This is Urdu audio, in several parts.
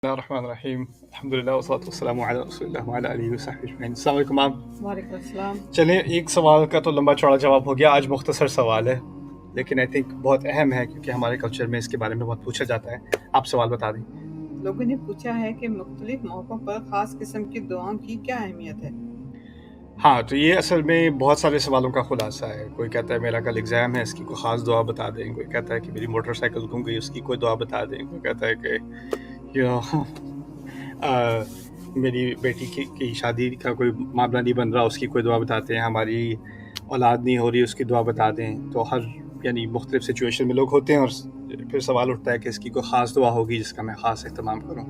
اللہ الرحمن الرحیم الحمد للہ والصلاۃ والسلام علی رسول اللہ وعلی آلہ وصحبہ اجمعین۔ السلام علیکم آپ۔ وعلیکم السلام۔ چلیں، ایک سوال کا تو لمبا چوڑا جواب ہو گیا، آج مختصر سوال ہے لیکن آئی تھنک بہت اہم ہے کیونکہ ہمارے کلچر میں اس کے بارے میں بہت پوچھا جاتا ہے۔ آپ سوال بتا دیں۔ لوگوں نے پوچھا ہے کہ مختلف موقعوں پر خاص قسم کی دعاؤں کی کیا اہمیت ہے؟ ہاں، تو یہ اصل میں بہت سارے سوالوں کا خلاصہ ہے۔ کوئی کہتا ہے میرا کل ایگزام ہے، اس کی کوئی خاص دعا بتا دیں۔ کوئی کہتا ہے کہ میری موٹر سائیکل گم گئی، اس کی کوئی دعا بتا دیں۔ کوئی کہتا ہے کہ میری بیٹی کی شادی کا کوئی معاملہ نہیں بن رہا، اس کی کوئی دعا بتاتے ہیں۔ ہماری اولاد نہیں ہو رہی، اس کی دعا بتا دیں۔ تو ہر مختلف سچویشن میں لوگ ہوتے ہیں، اور پھر سوال اٹھتا ہے کہ اس کی کوئی خاص دعا ہوگی جس کا میں خاص اہتمام کروں۔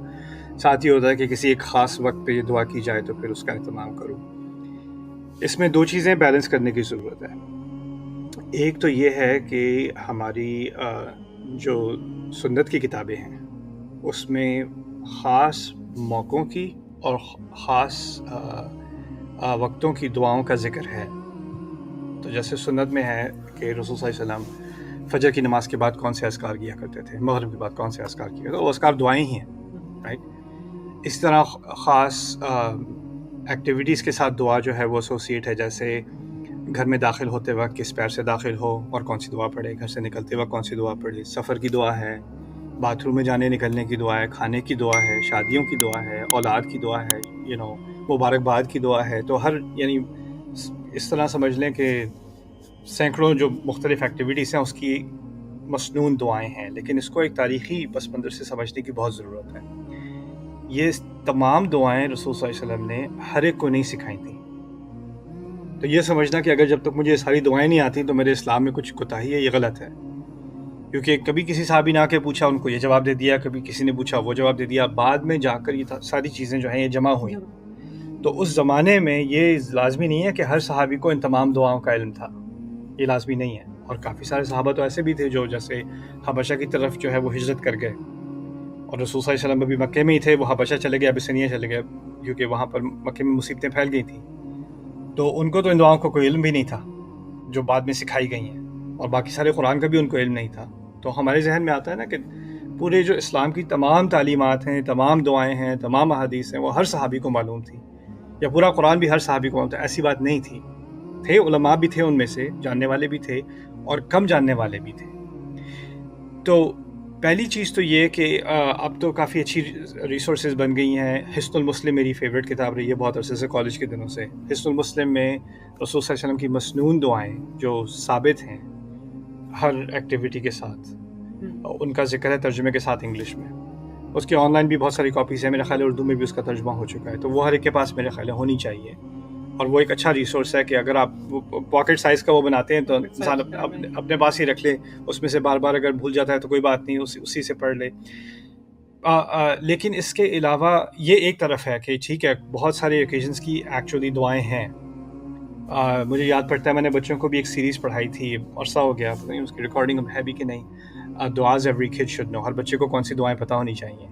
ساتھ ہی ہوتا ہے کہ کسی ایک خاص وقت پہ یہ دعا کی جائے تو پھر اس کا اہتمام کروں۔ اس میں دو چیزیں بیلنس کرنے کی ضرورت ہے۔ ایک تو یہ ہے کہ ہماری جو سنت کی کتابیں ہیں اس میں خاص موقعوں کی اور خاص وقتوں کی دعاؤں کا ذکر ہے۔ تو جیسے سنت میں ہے کہ رسول صلی اللہ علیہ وسلم فجر کی نماز کے بعد کون سے اذکار کیا کرتے تھے، مغرب کے بعد کون سے اذکار کیا کرتے تھے، وہ اذکار دعائیں ہی ہیں، رائٹ۔ اس طرح خاص ایکٹیویٹیز کے ساتھ دعا جو ہے وہ ایسوسیٹ ہے، جیسے گھر میں داخل ہوتے وقت کس پیر سے داخل ہو اور کون سی دعا پڑھے، گھر سے نکلتے وقت کون سی دعا پڑھے، سفر کی دعا ہے، باتھ روم میں جانے نکلنے کی دعا ہے، کھانے کی دعا ہے، شادیوں کی دعا ہے، اولاد کی دعا ہے، مبارکباد کی دعا ہے۔ تو ہر اس طرح سمجھ لیں کہ سینکڑوں جو مختلف ایکٹیویٹیز ہیں اس کی مسنون دعائیں ہیں، لیکن اس کو ایک تاریخی پس منظر سے سمجھنے کی بہت ضرورت ہے۔ یہ تمام دعائیں رسول صلی اللہ علیہ وسلم نے ہر ایک کو نہیں سکھائی تھیں۔ تو یہ سمجھنا کہ اگر جب تک مجھے ساری دعائیں نہیں آتی تو میرے اسلام میں کچھ کوتاہی ہے، یہ غلط ہے۔ کیونکہ کبھی کسی صحابی نے آ کے پوچھا، ان کو یہ جواب دے دیا، کبھی کسی نے پوچھا وہ جواب دے دیا، بعد میں جا کر یہ ساری چیزیں جو ہیں یہ جمع ہوئیں۔ تو اس زمانے میں یہ لازمی نہیں ہے کہ ہر صحابی کو ان تمام دعاؤں کا علم تھا، یہ لازمی نہیں ہے۔ اور کافی سارے صحابہ تو ایسے بھی تھے جو جیسے حبشہ کی طرف جو ہے وہ ہجرت کر گئے، اور رسول صلی اللہ علیہ وسلم ابھی مکے میں ہی تھے، وہ حبشہ چلے گئے، ابسینیہ چلے گئے، کیونکہ وہاں پر مکے میں مصیبتیں پھیل گئی تھیں۔ تو ان کو تو ان دعاؤں کا کوئی علم بھی نہیں تھا جو بعد میں سکھائی گئی ہیں، اور باقی سارے قرآن کا بھی ان کو علم نہیں تھا۔ تو ہمارے ذہن میں آتا ہے نا کہ پورے جو اسلام کی تمام تعلیمات ہیں، تمام دعائیں ہیں، تمام احادیث ہیں، وہ ہر صحابی کو معلوم تھی، یا پورا قرآن بھی ہر صحابی کو معلوم تھا۔ ایسی بات نہیں تھی، تھے علماء بھی تھے، ان میں سے جاننے والے بھی تھے اور کم جاننے والے بھی تھے۔ تو پہلی چیز تو یہ کہ اب تو کافی اچھی ریسورسز بن گئی ہیں۔ حصن المسلم میری فیوریٹ کتاب رہی ہے بہت عرصے سے، کالج کے دنوں سے۔ حصن المسلم میں رسول صلی اللہ علیہ وسلم کی مسنون دعائیں جو ثابت ہیں ہر ایکٹیویٹی کے ساتھ، ان کا ذکر ہے ترجمے کے ساتھ انگلش میں۔ اس کی آن لائن بھی بہت ساری کاپیز ہیں، میرا خیال ہے اردو میں بھی اس کا ترجمہ ہو چکا ہے، تو وہ ہر ایک کے پاس میرے خیال ہے ہونی چاہیے۔ اور وہ ایک اچھا ریسورس ہے کہ اگر آپ پاکٹ سائز کا وہ بناتے ہیں تو انسان اپنے پاس ہی رکھ لے، اس میں سے بار بار اگر بھول جاتا ہے تو کوئی بات نہیں، اسی سے پڑھ لے۔ لیکن اس کے علاوہ یہ ایک طرف ہے کہ ٹھیک ہے، بہت سارے اوکیزنس کی ایکچولی دعائیں ہیں۔ مجھے یاد پڑتا ہے میں نے بچوں کو بھی ایک سیریز پڑھائی تھی، عرصہ ہو گیا، پتہ نہیں اس کی ریکارڈنگ ہے بھی کہ نہیں، دعاز ایوری کڈ شوڈ نو۔ ہر بچے کو کون سی دعائیں پتہ ہونی چاہیے،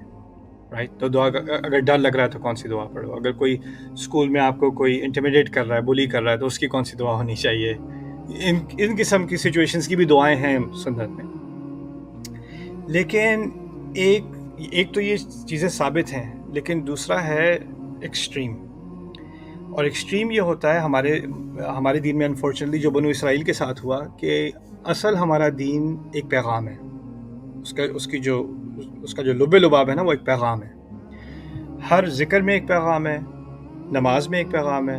رائٹ۔ تو دعا اگر ڈر لگ رہا ہے تو کون سی دعا پڑھو، اگر کوئی اسکول میں آپ کو کوئی انٹیمیڈیٹ کر رہا ہے، بلی کر رہا ہے، تو اس کی کون سی دعا ہونی چاہیے۔ ان قسم کی سچویشنز کی بھی دعائیں ہیں سنت میں۔ لیکن ایک تو یہ چیزیں ثابت ہیں، لیکن دوسرا ہے ایکسٹریم۔ اور ایکسٹریم یہ ہوتا ہے ہمارے دین میں انفارچونیٹلی جو بنو اسرائیل کے ساتھ ہوا، کہ اصل ہمارا دین ایک پیغام ہے، اس کا جو لب لباب ہے نا، وہ ایک پیغام ہے۔ ہر ذکر میں ایک پیغام ہے، نماز میں ایک پیغام ہے،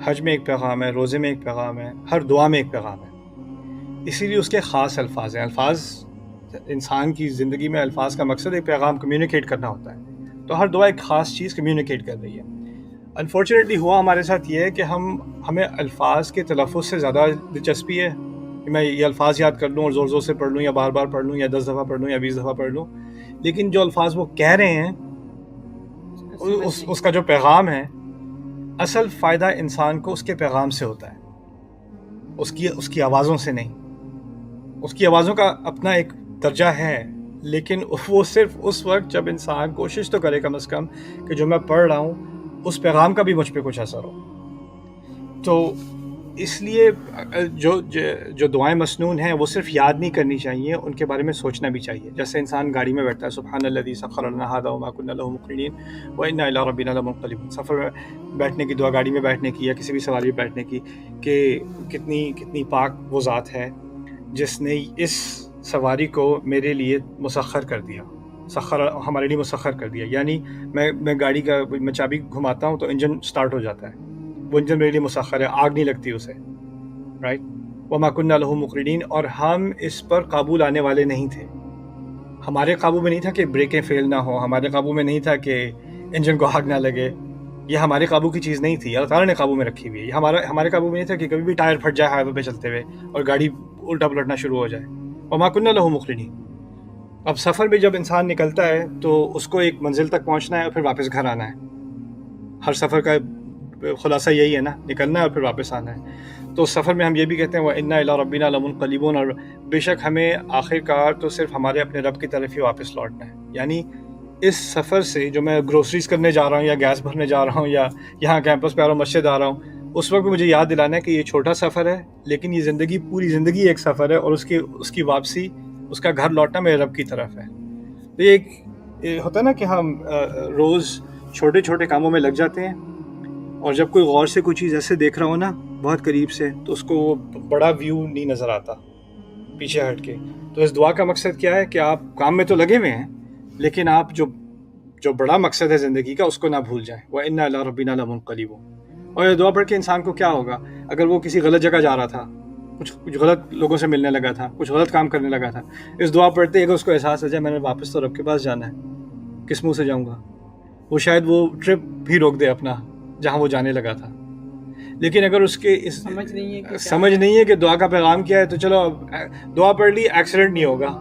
حج میں ایک پیغام ہے، روزے میں ایک پیغام ہے، ہر دعا میں ایک پیغام ہے۔ اسی لیے اس کے خاص الفاظ ہیں۔ الفاظ انسان کی زندگی میں، الفاظ کا مقصد ایک پیغام کمیونیکیٹ کرنا ہوتا ہے، تو ہر دعا ایک خاص چیز کمیونیکیٹ کر رہی ہے۔ انفارچونیٹلی ہوا ہمارے ساتھ یہ ہے کہ ہمیں الفاظ کے تلفظ سے زیادہ دلچسپی ہے کہ میں یہ الفاظ یاد کر لوں اور زور زور سے پڑھ لوں، یا بار بار پڑھ لوں، یا 10 دفعہ پڑھ لوں، یا 20 دفعہ پڑھ لوں، لیکن جو الفاظ وہ کہہ رہے ہیں اس کا جو پیغام ہے، اصل فائدہ انسان کو اس کے پیغام سے ہوتا ہے، اس کی آوازوں سے نہیں۔ اس کی آوازوں کا اپنا ایک درجہ ہے، لیکن وہ صرف اس وقت جب انسان کوشش تو کرے کم از کم کہ جو میں پڑھ رہا ہوں اس پیغام کا بھی مجھ پہ کچھ اثر ہو۔ تو اس لیے جو دعائیں مسنون ہیں وہ صرف یاد نہیں کرنی چاہیے، ان کے بارے میں سوچنا بھی چاہیے. جیسے انسان گاڑی میں بیٹھتا ہے، سبحان الذی سخر لنا ھذا وما كنا له مقرنین وانا الی ربنا لمنقلبون. سفر میں بیٹھنے کی دعا، گاڑی میں بیٹھنے کی یا کسی بھی سواری میں بیٹھنے کی، کہ کتنی پاک وہ ذات ہے جس نے اس سواری کو میرے لیے مسخر کر دیا، ہمارے لیے مسخر کر دیا. یعنی میں گاڑی کا میں چابی گھماتا ہوں تو انجن سٹارٹ ہو جاتا ہے، وہ انجن میرے لیے مسخر ہے، آگ نہیں لگتی اسے، رائٹ. وما كنا له مقرنین، اور ہم اس پر قابو لانے والے نہیں تھے. ہمارے قابو میں نہیں تھا کہ بریکیں فیل نہ ہوں، ہمارے قابو میں نہیں تھا کہ انجن کو آگ نہ لگے. یہ ہمارے قابو کی چیز نہیں تھی، اللہ تعالیٰ نے قابو میں رکھی ہوئی ہے. یہ ہمارے قابو میں نہیں تھا کہ کبھی بھی ٹائر پھٹ جائے ہائی وے پہ چلتے ہوئے اور گاڑی الٹا پلٹنا شروع ہو جائے. وما كنا له مقرنین. اب سفر میں جب انسان نکلتا ہے تو اس کو ایک منزل تک پہنچنا ہے اور پھر واپس گھر آنا ہے. ہر سفر کا خلاصہ یہی ہے نا، نکلنا ہے اور پھر واپس آنا ہے. تو سفر میں ہم یہ بھی کہتے ہیں وَإِنَّا إِلَىٰ رَبِّنَا لَمُنقَلِبُونَ، اور بے شک ہمیں آخر کار تو صرف ہمارے اپنے رب کی طرف ہی واپس لوٹنا ہے. یعنی اس سفر سے جو میں گروسریز کرنے جا رہا ہوں یا گیس بھرنے جا رہا ہوں یا یہاں کیمپس پہ آ رہا ہوں، مسجد آ رہا ہوں، اس وقت بھی مجھے یاد دلانا ہے کہ یہ چھوٹا سفر ہے، لیکن یہ زندگی، پوری زندگی ایک سفر ہے، اور اس کی واپسی، اس کا گھر لوٹنا میرے رب کی طرف ہے. تو یہ ہوتا ہے نا کہ ہم روز چھوٹے چھوٹے کاموں میں لگ جاتے ہیں، اور جب کوئی غور سے کوئی چیز ایسے دیکھ رہا ہو نا بہت قریب سے، تو اس کو وہ بڑا ویو نہیں نظر آتا پیچھے ہٹ کے. تو اس دعا کا مقصد کیا ہے کہ آپ کام میں تو لگے ہوئے ہیں، لیکن آپ جو بڑا مقصد ہے زندگی کا اس کو نہ بھول جائیں. وَإِنَّا إِلَىٰ رَبِّنَا لَمُنقَلِبُونَ. اور یہ دعا پڑھ کے انسان کو کیا ہوگا؟ اگر وہ کسی غلط جگہ جا رہا تھا، کچھ غلط لوگوں سے ملنے لگا تھا، کچھ غلط کام کرنے لگا تھا، اس دعا پڑھتے ہی اگر اس کو احساس ہو جائے میں نے واپس تو رب کے پاس جانا ہے، کس منہ سے جاؤں گا، وہ شاید وہ ٹرپ بھی روک دے اپنا جہاں وہ جانے لگا تھا. لیکن اگر اس کے سمجھ نہیں ہے کہ دعا کا پیغام کیا ہے، تو چلو دعا پڑھ لی، ایکسیڈنٹ نہیں ہوگا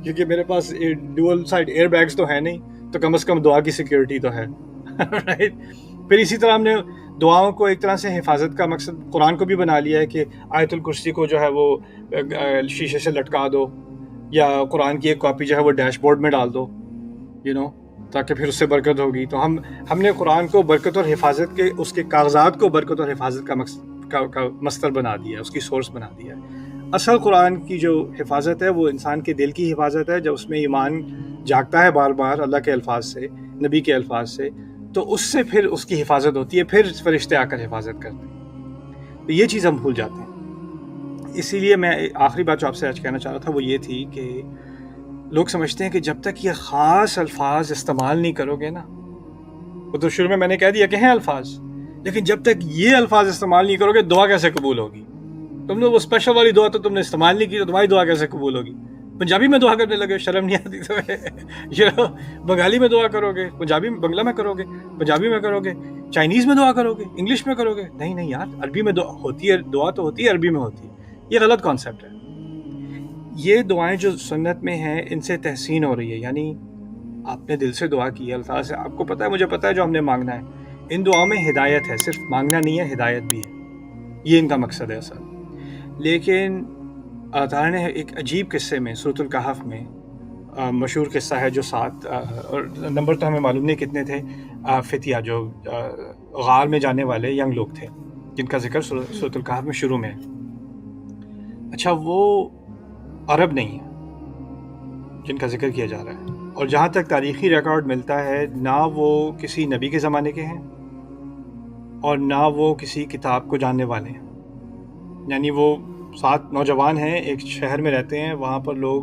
کیونکہ میرے پاس ڈوئل سائڈ ایئر بیگز تو ہے نہیں، تو کم از کم دعا کی سیکیورٹی تو ہے. رائٹ. پھر اسی طرح ہم نے دعاؤں کو ایک طرح سے حفاظت کا مقصد قرآن کو بھی بنا لیا ہے کہ آیت الکرسی کو جو ہے وہ شیشے سے لٹکا دو، یا قرآن کی ایک کاپی جو ہے وہ ڈیش بورڈ میں ڈال دو، تاکہ پھر اس سے برکت ہوگی. تو ہم نے قرآن کو برکت اور حفاظت کے، اس کے کاغذات کو برکت اور حفاظت کا مصدر بنا دیا، اس کی سورس بنا دیا. اصل قرآن کی جو حفاظت ہے وہ انسان کے دل کی حفاظت ہے. جب اس میں ایمان جاگتا ہے بار بار اللہ کے الفاظ سے، نبی کے الفاظ سے، تو اس سے پھر اس کی حفاظت ہوتی ہے، پھر فرشتے آ کر حفاظت کرتے ہیں. تو یہ چیز ہم بھول جاتے ہیں. اسی لیے میں آخری بات جو آپ سے آج کہنا چاہ رہا تھا وہ یہ تھی کہ لوگ سمجھتے ہیں کہ جب تک یہ خاص الفاظ استعمال نہیں کرو گے نا، وہ تو شروع میں نے کہہ دیا کہ ہیں الفاظ، لیکن جب تک یہ الفاظ استعمال نہیں کرو گے دعا کیسے قبول ہوگی؟ تم نے وہ اسپیشل والی دعا تو تم نے استعمال نہیں کی، تو تمہاری دعا کیسے قبول ہوگی؟ پنجابی میں دعا کرنے لگے، شرم نہیں آتی تمہیں؟ بنگالی میں دعا کرو گے، بنگلہ میں کرو گے، پنجابی میں کرو گے، چائنیز میں دعا کرو گے، انگلش میں کرو گے؟ نہیں یار، عربی میں دعا ہوتی ہے، دعا تو ہوتی ہے، عربی میں ہوتی ہے. یہ غلط کانسیپٹ ہے. یہ دعائیں جو سنت میں ہیں ان سے تحسین ہو رہی ہے. یعنی آپ نے دل سے دعا کی ہے، اللہ سے آپ کو پتہ ہے، مجھے پتہ ہے جو ہم نے مانگنا ہے. ان دعاؤں میں ہدایت ہے، صرف مانگنا نہیں ہے، ہدایت بھی ہے. یہ ان کا مقصد ہے اصل. لیکن اللہ تعالیٰ نے ایک عجیب قصے میں سورۃ الکہف میں، مشہور قصہ ہے جو 7 اور نمبر تو ہمیں معلوم نہیں کتنے تھے، فتیہ جو غار میں جانے والے ینگ لوگ تھے جن کا ذکر سورۃ الکہف میں شروع میں ہے. اچھا، وہ عرب نہیں ہے جن کا ذکر کیا جا رہا ہے، اور جہاں تک تاریخی ریکارڈ ملتا ہے نہ وہ کسی نبی کے زمانے کے ہیں اور نہ وہ کسی کتاب کو جاننے والے ہیں. یعنی وہ 7 نوجوان ہیں، ایک شہر میں رہتے ہیں، وہاں پر لوگ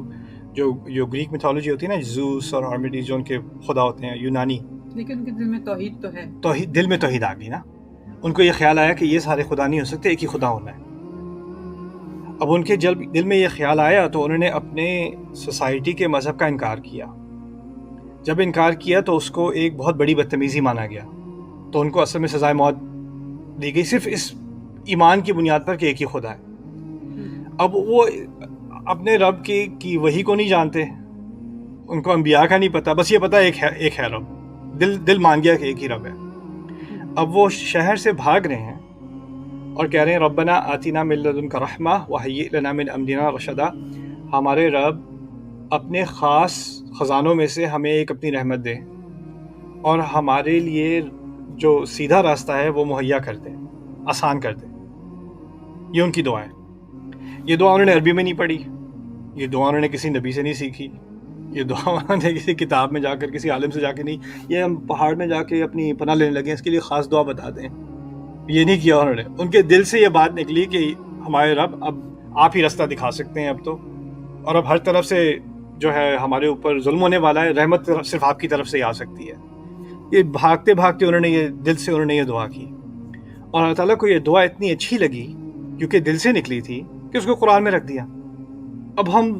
جو گریک میتھولوجی ہوتی ہے نا، زوس اور آرمیڈیز جو ان کے خدا ہوتے ہیں یونانی، لیکن ان کے دل میں توحید تو ہے. دل میں توحید آ گئی نا. ان کو یہ خیال آیا کہ یہ سارے خدا نہیں ہو سکتے، ایک ہی خدا ہونا ہے. اب ان کے دل میں یہ خیال آیا تو انہوں نے اپنے سوسائٹی کے مذہب کا انکار کیا. جب انکار کیا تو اس کو ایک بہت بڑی بدتمیزی مانا گیا، تو ان کو اصل میں سزائے موت دی گئی، صرف اس ایمان کی بنیاد پر کہ ایک ہی خدا ہے. اب وہ اپنے رب کی وحی کو نہیں جانتے، ان کو انبیاء کا نہیں پتہ، بس یہ پتہ ایک ہے رب، دل مان گیا کہ ایک ہی رب ہے. اب وہ شہر سے بھاگ رہے ہیں اور کہہ رہے ہیں ربنا آتینا من لدنک رحمہ وہیئ لنا من امرنا رشدا، ہمارے رب اپنے خاص خزانوں میں سے ہمیں ایک اپنی رحمت دے اور ہمارے لیے جو سیدھا راستہ ہے وہ مہیا کر دے. آسان کر دے. یہ ان کی دعا ہے. یہ دعا انہوں نے عربی میں نہیں پڑھی, یہ دعا انہوں نے کسی نبی سے نہیں سیکھی, یہ دعا انہوں نے کسی کتاب میں جا کر کسی عالم سے جا کے نہیں, یہ ہم پہاڑ میں جا کے اپنی پناہ لینے لگے اس کے لیے خاص دعا بتا دیں, یہ نہیں کیا انہوں نے. ان کے دل سے یہ بات نکلی کہ ہمارے رب اب آپ ہی راستہ دکھا سکتے ہیں اب تو, اور اب ہر طرف سے جو ہے ہمارے اوپر ظلم ہونے والا ہے, رحمت صرف آپ کی طرف سے ہی آ سکتی ہے. یہ بھاگتے بھاگتے انہوں نے یہ دل سے انہوں نے یہ دعا کی, اور اللہ تعالیٰ کو یہ دعا اتنی اچھی لگی کیونکہ دل سے نکلی تھی کہ اس کو قرآن میں رکھ دیا. اب ہم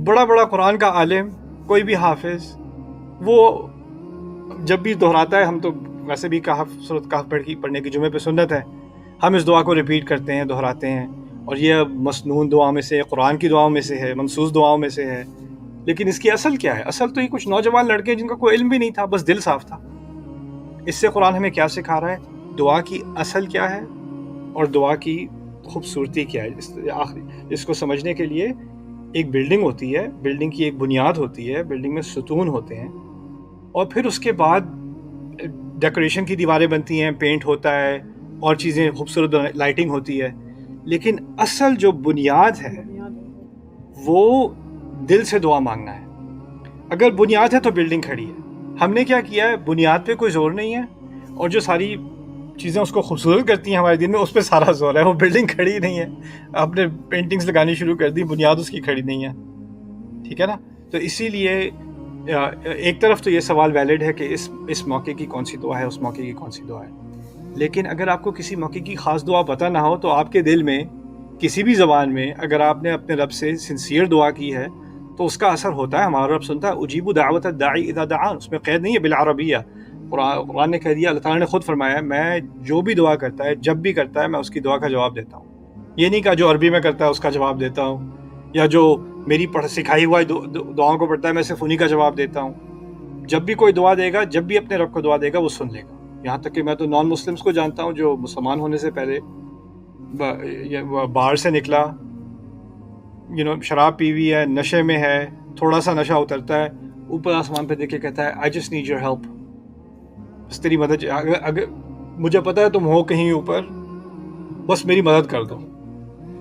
بڑا بڑا قرآن کا عالم, کوئی بھی حافظ, وہ جب بھی دہراتا ہے, ہم تو ویسے بھی سورۃ کہف پڑھنے کی جمعے پہ سنت ہے, ہم اس دعا کو ریپیٹ کرتے ہیں, دہراتے ہیں, اور یہ مسنون دعاؤں میں سے, قرآن کی دعاؤں میں سے ہے, منسوس دعاؤں میں سے ہے. لیکن اس کی اصل کیا ہے؟ اصل تو یہ کچھ نوجوان لڑکے جن کا کوئی علم بھی نہیں تھا, بس دل صاف تھا. اس سے قرآن ہمیں کیا سکھا رہا ہے؟ دعا کی اصل کیا ہے اور دعا کی خوبصورتی کیا ہے. اس کو سمجھنے کے لیے ایک بلڈنگ ہوتی ہے, بلڈنگ کی ایک بنیاد ہوتی ہے, بلڈنگ میں ستون ہوتے ہیں, اور پھر اس کے بعد ڈیکوریشن کی دیواریں بنتی ہیں, پینٹ ہوتا ہے, اور چیزیں خوبصورت لائٹنگ ہوتی ہے. لیکن اصل جو بنیاد ہے وہ دل سے دعا مانگنا ہے. اگر بنیاد ہے تو بلڈنگ کھڑی ہے. ہم نے کیا کیا ہے؟ بنیاد پہ کوئی زور نہیں ہے, اور جو ساری چیزیں اس کو خوبصورت کرتی ہیں ہمارے دن میں, اس پہ سارا زور ہے. وہ بلڈنگ کھڑی نہیں ہے, آپ نے پینٹنگز لگانی شروع کر دی, بنیاد اس کی کھڑی نہیں ہے. ٹھیک ہے نا؟ تو اسی لیے ایک طرف تو یہ سوال ویلڈ ہے کہ اس موقع کی کون سی دعا ہے, اس موقع کی کون سی دعا ہے. لیکن اگر آپ کو کسی موقع کی خاص دعا پتہ نہ ہو, تو آپ کے دل میں کسی بھی زبان میں اگر آپ نے اپنے رب سے سنسیئر دعا کی ہے تو اس کا اثر ہوتا ہے. ہمارا رب سنتا ہے, اجیب دعوت الداعی اذا دعان, اس میں قید نہیں ہے بالعربیہ. قرآن نے کہہ دیا, اللہ تعالیٰ نے خود فرمایا, میں جو بھی دعا کرتا ہے, جب بھی کرتا ہے, میں اس کی دعا کا جواب دیتا ہوں. یہ نہیں کہا جو عربی میں کرتا ہے اس کا جواب دیتا ہوں, یا جو میری سکھائی ہوا دعاؤں کو پڑھتا ہے میں صرف انہی کا جواب دیتا ہوں. جب بھی کوئی دعا دے گا, جب بھی اپنے رب کو دعا دے گا, وہ سن لے گا. یہاں تک کہ میں تو نان مسلمس کو جانتا ہوں جو مسلمان ہونے سے پہلے باہر سے نکلا, شراب پی ہوئی ہے, نشے میں ہے, تھوڑا سا نشہ اترتا ہے, اوپر آسمان پہ دیکھ کے کہتا ہے, I just need your help, بس تیری مدد, اگر مجھے پتا ہے تم ہو کہیں اوپر, بس میری مدد کر دو.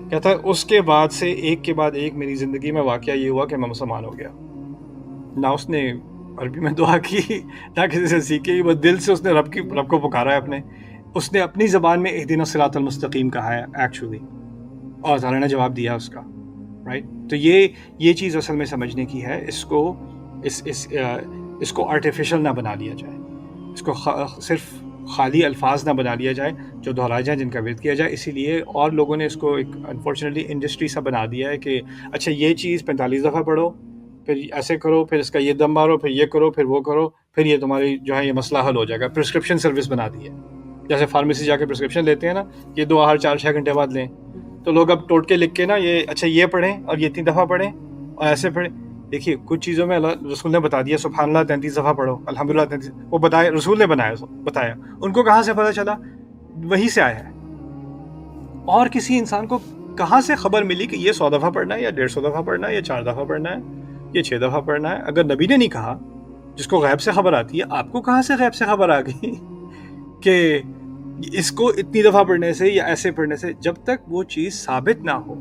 کہتا ہے اس کے بعد سے ایک کے بعد ایک میری زندگی میں واقعہ یہ ہوا کہ میں مسلمان ہو گیا. نہ اس نے عربی میں دعا کی, نہ کسی سے سیکھی, بس دل سے اس نے رب کو پکارا ہے اپنے. اس نے اپنی زبان میں اہدنا الصراط المستقیم کہا ہے ایکچولی, اور تعالیٰ نے جواب دیا اس کا. رائٹ؟ تو یہ چیز اصل میں سمجھنے کی ہے. اس کو آرٹیفیشل نہ بنا لیا جائے, اس کو صرف خالی الفاظ نہ بنا لیا جائے جو دہرائے جائیں, جن کا ورد کیا جائے. اسی لیے اور لوگوں نے اس کو ایک انفارچونیٹلی انڈسٹری سا بنا دیا ہے کہ اچھا یہ چیز 45 دفعہ پڑھو, پھر ایسے کرو, پھر اس کا یہ دم مارو, پھر یہ کرو, پھر وہ کرو, پھر یہ تمہاری جو ہے یہ مسئلہ حل ہو جائے گا. پرسکرپشن سروس بنا دی ہے, جیسے فارمیسی جا کے پرسکرپشن لیتے ہیں نا, یہ دعا ہر 4-6 گھنٹے بعد لیں. تو لوگ اب ٹوٹ کے لکھ کے نا یہ اچھا یہ پڑھیں اور یہ 3 دفعہ پڑھیں اور ایسے پڑھیں. دیکھیے کچھ چیزوں میں اللہ رسول نے بتا دیا, سبحان اللہ 33 دفعہ پڑھو, الحمدللہ 33, وہ رسول نے بتایا. ان کو کہاں سے پتہ چلا؟ وہیں سے آیا ہے. اور کسی انسان کو کہاں سے خبر ملی کہ یہ 100 دفعہ پڑھنا ہے, یا 150 دفعہ پڑھنا ہے, یا 4 دفعہ پڑھنا ہے, یہ 6 دفعہ پڑھنا ہے؟ اگر نبی نے نہیں کہا, جس کو غیب سے خبر آتی ہے, آپ کو کہاں سے غیب سے خبر آ گئی کہ اس کو اتنی دفعہ پڑھنے سے یا ایسے پڑھنے سے؟ جب تک وہ چیز ثابت نہ ہو,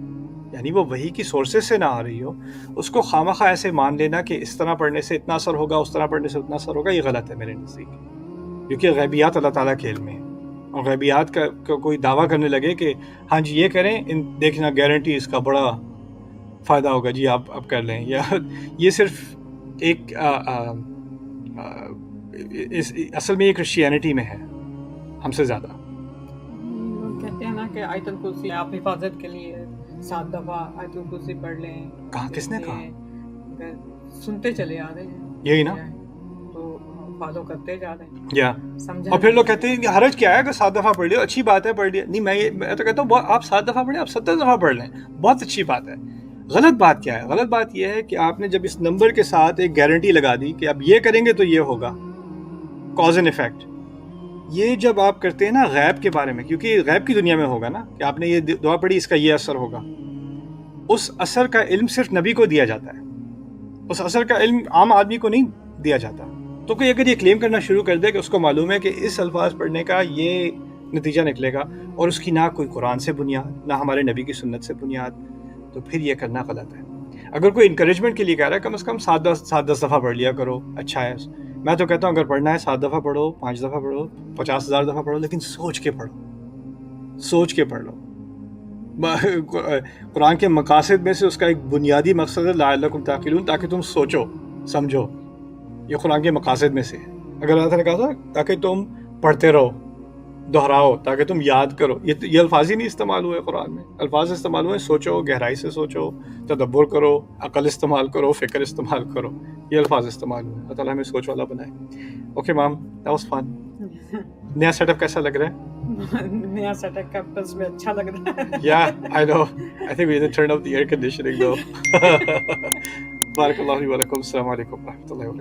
یعنی وہ وحی کی سورسز سے نہ آ رہی ہو, اس کو خامخواہ ایسے مان لینا کہ اس طرح پڑھنے سے اتنا اثر ہوگا, اس طرح پڑھنے سے اتنا اثر ہوگا, یہ غلط ہے میرے نزدیک. کیونکہ غیبیات اللہ تعالیٰ کے علم میں ہیں, اور غیبیات کا کوئی دعویٰ کرنے لگے کہ ہاں جی یہ کریں, دیکھنا گارنٹی اس کا بڑا فائدہ ہوگا, جی آپ اب کر لیں, یا یہ صرف ایک اصل میں یہ کرسچینٹی میں ہے ہم سے زیادہ. کہتے ہیں نا کہ آیت الکرسی آپ حفاظت کے لیے 7 دفعہ آیت الکرسی پڑھ لیں. کہاں, کس نے کہا؟ سنتے چلے آ رہے ہیں, یہی نا, تو فالو کرتے جا رہے ہیں. یا اور پھر لوگ کہتے ہیں کہ حرج کیا ہے اگر 7 دفعہ پڑھ لیا, اچھی بات ہے پڑھ لیا. نہیں, میں تو کہتا ہوں آپ 7 دفعہ پڑھیں, آپ 70 دفعہ پڑھ لیں, بہت اچھی بات ہے. غلط بات کیا ہے؟ غلط بات یہ ہے کہ آپ نے جب اس نمبر کے ساتھ ایک گارنٹی لگا دی کہ اب یہ کریں گے تو یہ ہوگا, کاز اینڈ ایفیکٹ. یہ جب آپ کرتے ہیں نا غیب کے بارے میں, کیونکہ غیب کی دنیا میں ہوگا نا کہ آپ نے یہ دعا پڑھی, اس کا یہ اثر ہوگا. اس اثر کا علم صرف نبی کو دیا جاتا ہے, اس اثر کا علم عام آدمی کو نہیں دیا جاتا. تو کوئی اگر یہ کلیم کرنا شروع کر دے کہ اس کو معلوم ہے کہ اس الفاظ پڑھنے کا یہ نتیجہ نکلے گا اور اس کی نہ کوئی قرآن سے بنیاد نہ ہمارے نبی کی سنت سے بنیاد، تو پھر یہ کرنا غلط ہے۔ اگر کوئی انکریجمنٹ کے لیے کہہ رہا ہے کم از کم 7-10 دفعہ پڑھ لیا کرو، اچھا ہے۔ میں تو کہتا ہوں اگر پڑھنا ہے 7 دفعہ پڑھو، 5 دفعہ پڑھو، 50,000 دفعہ پڑھو، لیکن سوچ کے پڑھو، سوچ کے پڑھ لو۔ قرآن کے مقاصد میں سے اس کا ایک بنیادی مقصد ہے لعلکم تعقلون، تاکہ تم سوچو سمجھو، یہ قرآن کے مقاصد میں سے ہے۔ اگر اللہ تعالیٰ نے کہا تھا تاکہ تم پڑھتے رہو، دہراؤ، تاکہ تم یاد کرو، یہ الفاظ ہی نہیں استعمال ہوئے قرآن میں، الفاظ استعمال ہوئے سوچو، گہرائی سے سوچو، تدبر کرو، عقل استعمال کرو، فکر استعمال کرو، یہ الفاظ استعمال ہوئے۔ اللہ تعالیٰ ہمیں سوچ والا بنائے۔ اوکے مام، دیٹ واز فن۔ نیا سیٹ اپ کیسا لگ رہا ہے؟ نیا سیٹ اپ کیمپس میں اچھا لگ رہا ہے۔ Yeah, I know. I think we need to turn off the air conditioning though. بارک اللہ علیہ ولکم، السلام علیکم ورحمۃ اللہ وبرکاتہ۔